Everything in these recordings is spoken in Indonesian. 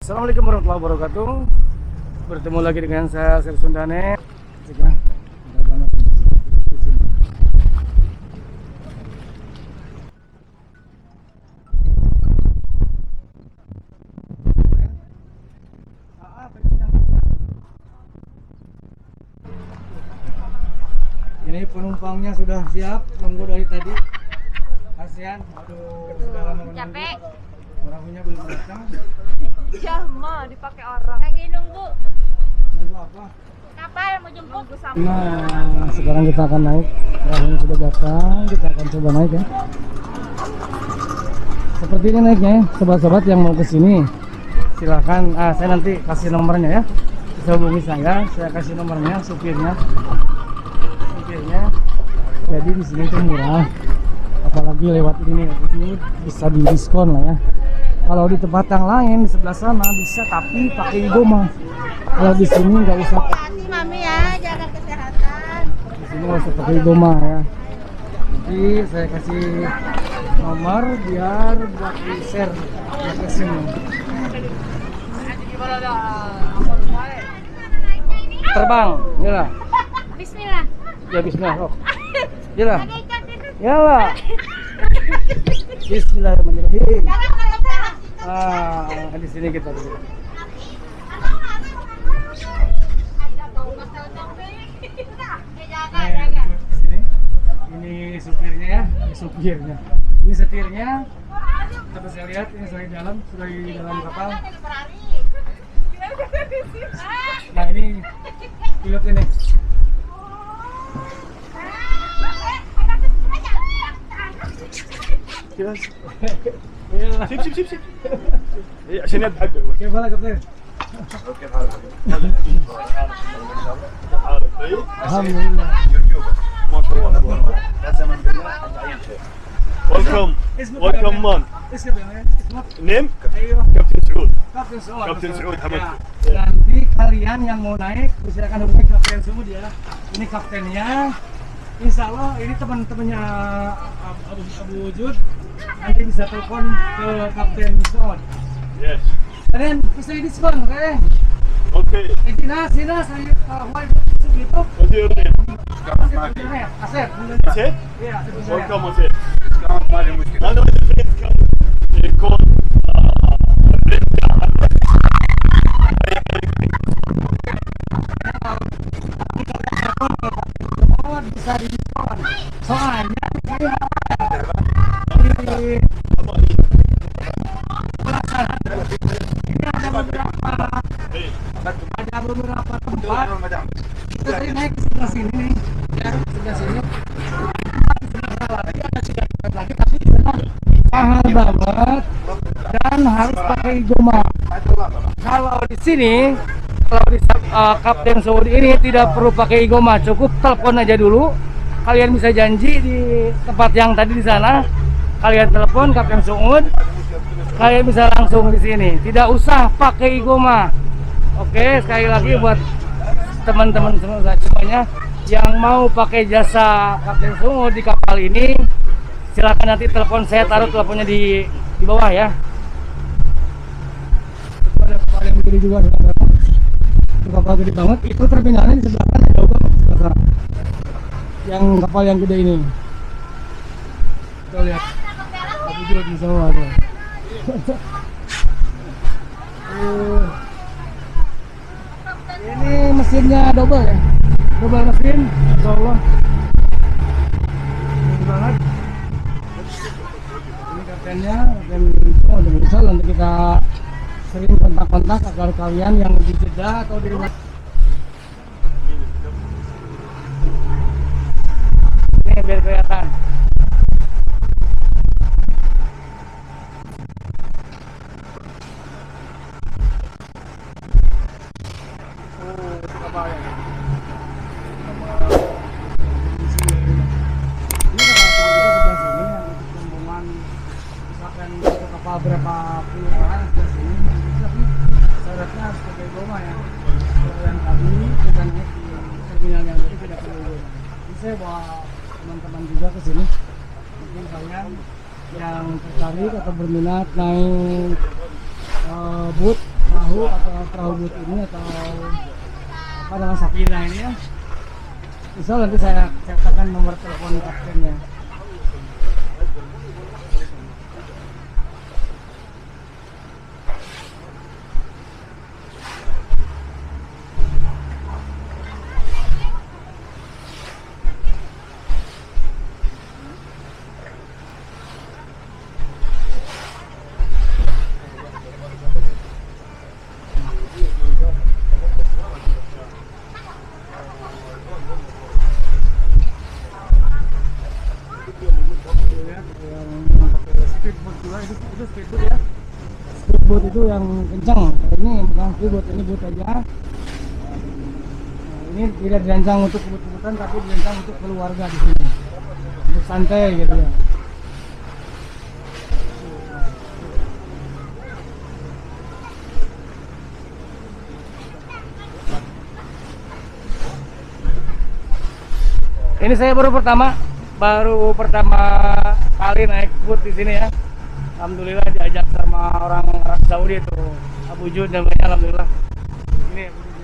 Assalamualaikum warahmatullahi wabarakatuh. Bertemu lagi dengan saya Sir Sundane. Ini penumpangnya sudah siap, nunggu dari tadi. Kasihan, aduh, sudah lama menunggu. Capek. Orangnya belum datang. Ya mau dipakai orang. Lagi nunggu Nunggu apa? kapal mau jemput sama. Nah, sekarang kita akan naik. Perahunya sudah datang, kita akan coba naik ya. Seperti ini naiknya ya, sobat-sobat yang mau ke sini. Silahkan, saya nanti kasih nomornya ya. Bisa hubungi saya kasih nomornya, supirnya. Jadi di sini tuh murah, apalagi lewat ini bisa didiskon lah ya. Kalau di tempat yang lain di sebelah sana bisa, tapi pakai Igoma. Kalau di sini nggak usah. Hati mami ya, jaga kesehatan. Di sini nggak usah pakai Igoma ya. Jadi saya kasih nomor biar buat di share ke sini. Terbang, ya. Bismillah. Ya bismillah, Rok. Yalah. Yalah. Bismillahirrahmanirrahim. Di sini kita dulu. Ini supirnya ya, ini setirnya. Tapi saya lihat ini sudah di dalam kapal. Nah ini pilotnya nih. سيب عشان يضحك. كيف حالك يا كابتن؟ كيف حالك؟ الحمد لله. ما شاء الله. ويلكم ويلكم مان. نيم Ayo. كابتن سعود. Kapten Suud. Hamid. Ya. Nanti kalian yang mau naik silakan hubungi Kapten Suud ya. Ini kaptennya. Insya Allah ini teman-temannya Abu Wujud. Nanti bisa telepon ke Kapten Suud. Yes. Kalian bisa diskon, oke? Okay. Sina saya wife gitu. What's your name? Asep. Asep? Iya, Asep. Welcome Asep. أنا أريد يكون Bisa diskon. Soalnya ini ada beberapa tempat. Kita tadi naik ke sebelah sini nih, ya, sebelah sini. Lagi tapi mahal banget dan harus pakai Igoma. Kalau di sini, kalau di Kapten Saudi ini tidak perlu pakai Igoma, cukup telepon aja dulu. Kalian bisa janji di tempat yang tadi di sana, kalian telepon Kapten Saud, kalian bisa langsung di sini, tidak usah pakai Igoma. Oke, sekali lagi buat teman-teman semuanya yang mau pakai jasa Kapten Saud di kapal ini, silakan nanti telepon, saya taruh teleponnya di bawah ya. Ada kapal yang gede juga, itu kapal gede banget. Itu terminalnya di sebelah kanan, jauh banget sebelah sana. Yang kapal yang gede ini, kita lihat Abu Wujud di sana tuh. Ini mesinnya double ya, double mesin, insya Allah. Ini banget. Ini kaptennya, kapten udah bisa. Nanti kita sering kontak-kontak agar kalian yang di Jeddah atau di rumah. Ini biar kelihatan. Berapa puluh orang sebelah sini, tapi syaratnya harus pakai Igoma ya. Kalau yang tadi kita naik di terminal yang tadi tidak perlu Igoma. Jadi saya bawa teman-teman juga ke sini. Mungkin kalian yang tertarik atau berminat naik boot perahu atau perahu boat ini atau apa nama Sakina ini ya. Bisa nanti saya catatkan nomor telepon kaptennya. Speedboat juga itu speedboat ya. Speedboat itu yang kencang. Ini bukan speedboat, ini boat aja. Nah, ini tidak dirancang untuk kebut-kebutan, tapi dirancang untuk keluarga di sini, untuk santai gitu ya. Ini saya baru pertama kali naik boat di sini ya. Alhamdulillah diajak sama orang Arab Saudi itu, Abu Jud namanya, alhamdulillah. Ini Abu Jud.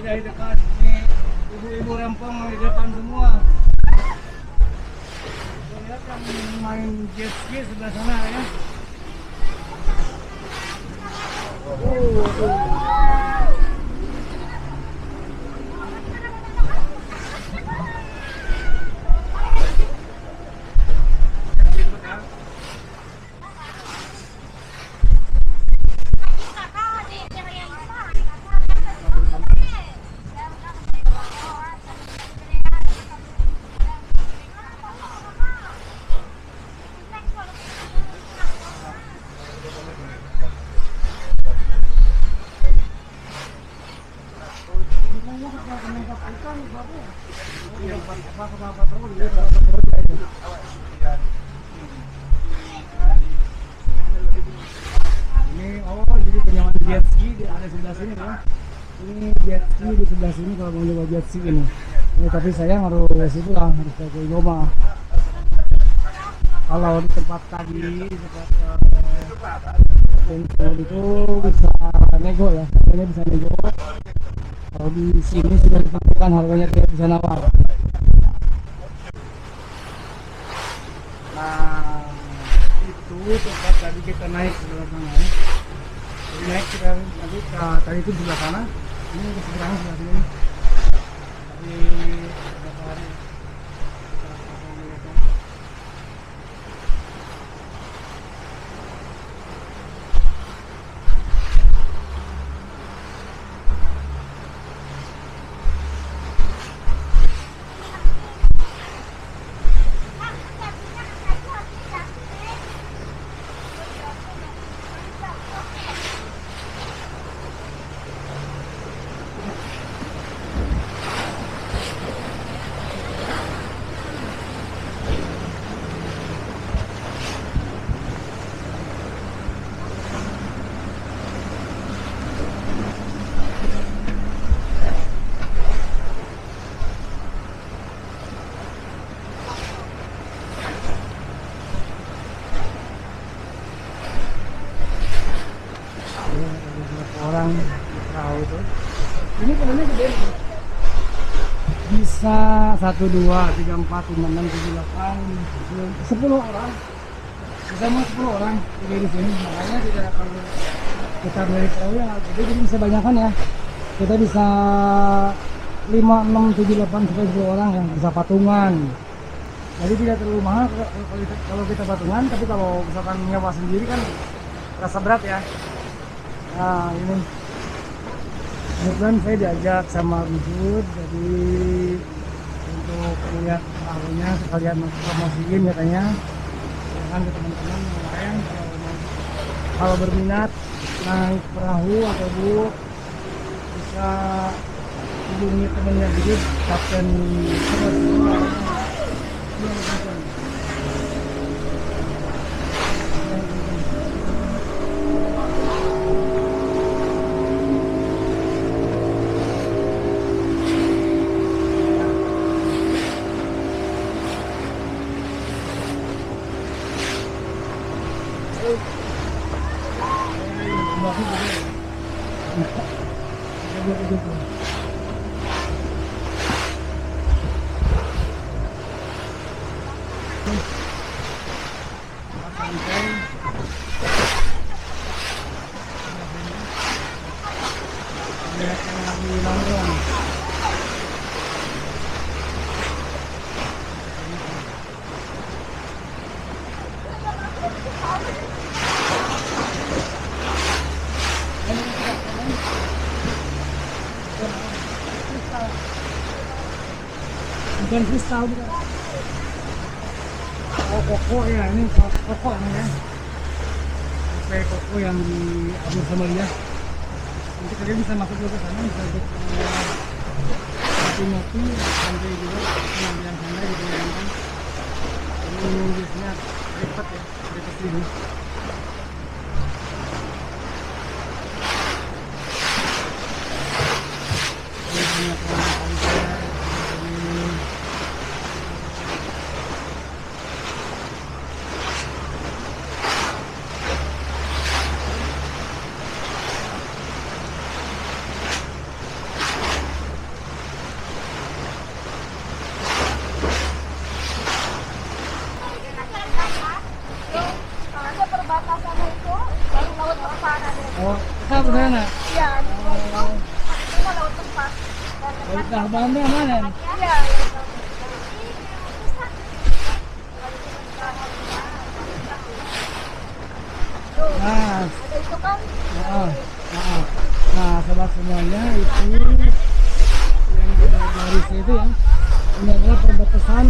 Dari dekat ini ibu-ibu rempong di depan semua. Lihat yang main jet ski sebelah sana ya. Ini jadi penyewaan jet ski ada sebelah sini ya. Ini jet ski di sebelah sini kalau mau coba jet ski ini. Tapi saya harus itu lah, harus ke Goma. Kalau di tempat tadi di tempat itu bisa nego ya, harganya bisa nego. Kalau di sini sudah ditentukan harganya tidak bisa nawar. Nah, itu tempat tadi kita naik ke sebelah sana. Jadi naik kita nanti tadi itu di sebelah sana. Ini di seberang sebelah sini. Di beberapa hari. Orang perahu itu ini kemudian gede bisa 1, 2, 3, 4, 5, 6, 7, 8, 10 orang bisa mau 10 orang jadi di sini. Makanya tidak kalau kita beli perahu yang gede jadi bisa banyakan ya, kita bisa 5, 6, 7, 8 sampai 10 orang yang bisa patungan. Jadi tidak terlalu mahal kalau kita patungan, tapi kalau misalkan nyewa sendiri kan rasa berat ya. Nah ini kebetulan saya diajak sama Bujut, jadi untuk melihat perahunya sekalian promosiin katanya. Kan ke teman-teman yang lain kalau berminat naik perahu atau boot bisa hubungi temennya Bujut, Kapten bukan kristal, bukan. Oh, koko ya, ini koko namanya. Kayak koko yang di Abu Somalia. Nanti kalian bisa masuk juga ke sana, bisa untuk ngopi-ngopi, santai juga, pengambilan santai gitu ya kan. Ini biasanya cepat ya, dekat sini. Ini banyak orang-orang. Perbatasan itu baru laut Pasana deh. Oh, kita benar. Iya, ini mah laut tempat. Laut Tahbanda mana? Iya. Nah, Ada itu kan? nah, sobat semuanya itu yang ada garis itu ya. Ini adalah perbatasan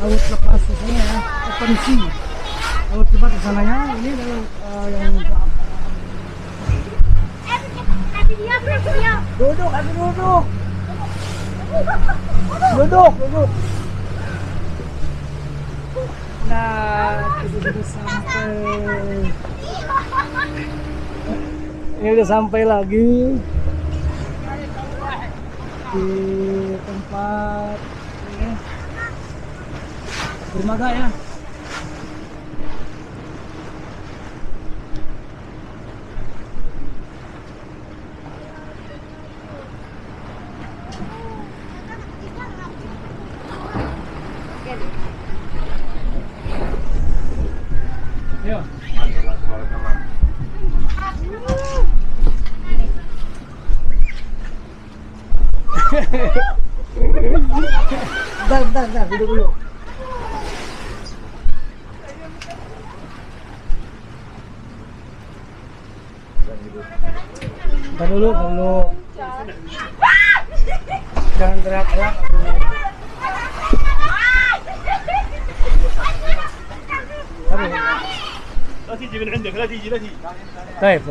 laut lepas ke sana ya, open sea. Laut lepas ke sananya ini adalah yang duduk, aduh duduk. Duduk. Nah, sudah sampai. Ini udah sampai lagi di tempat ini dermaga ya. Yo. Bentar, duduk dulu. Bentar dulu. Jangan teriak-teriak. لا تيجي من عندك، لا تيجي. طيب.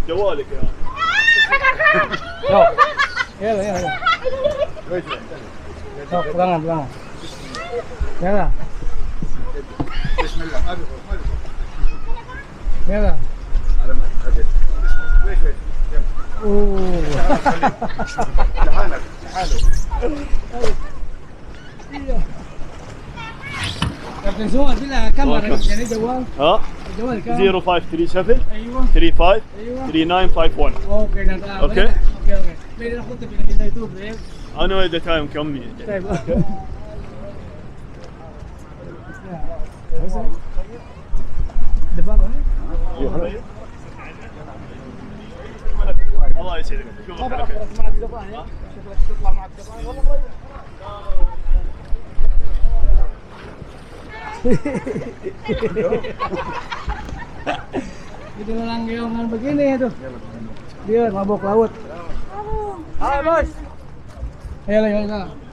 جوالك يا Yo. Ya. So, pegangan. Ya lah. Bismillah. Ya lah. لحالك. Iya. Kapten semua bila kamera ini jawab. ها Jawab kan. 0537 Aywa. 35 Aywa. 3951. Oke, nanti. Oke. Oke. Beda aku tapi kita itu, Beb. انا ولد تايم كمي. طيب. Depan kan? الله يسعدك اشوفك على خير. Itu lang yung begini itu. Dia mabok laut. Halo bos. Ayo.